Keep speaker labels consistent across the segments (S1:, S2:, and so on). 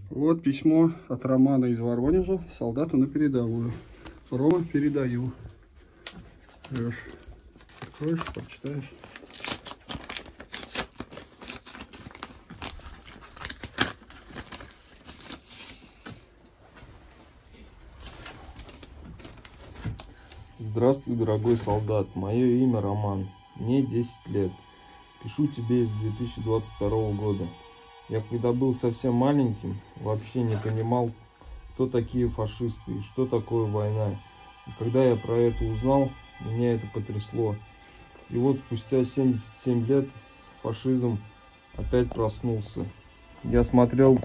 S1: Вот письмо от Романа из Воронежа, солдату на передовую. Рома, передаю. Берешь, откроешь, прочитаешь.
S2: Здравствуй, дорогой солдат. Мое имя Роман. Мне 10 лет. Пишу тебе из 2022 года. Я когда был совсем маленьким, вообще не понимал, кто такие фашисты и что такое война. И когда я про это узнал, меня это потрясло. И вот спустя 77 лет фашизм опять проснулся. Я смотрел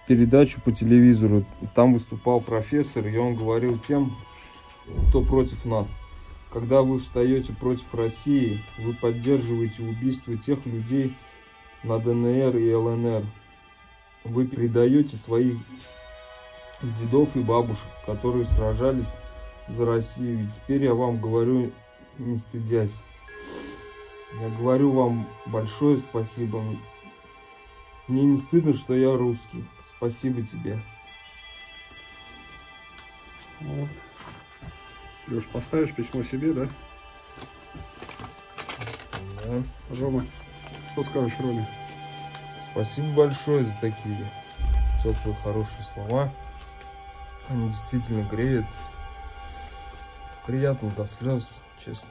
S2: передачу по телевизору, там выступал профессор, и он говорил тем, кто против нас. Когда вы встаете против России, вы поддерживаете убийство тех людей на ДНР и ЛНР. Вы предаете своих дедов и бабушек, которые сражались за Россию. И теперь я вам говорю, не стыдясь. Я говорю вам большое спасибо. Мне не стыдно, что я русский. Спасибо тебе.
S1: Вот. Леш, поставишь письмо себе, да?
S2: Да.
S1: Рома, что скажешь Роме?
S2: Спасибо большое за такие теплые, хорошие слова. Они действительно греют. Приятно до слез, честно.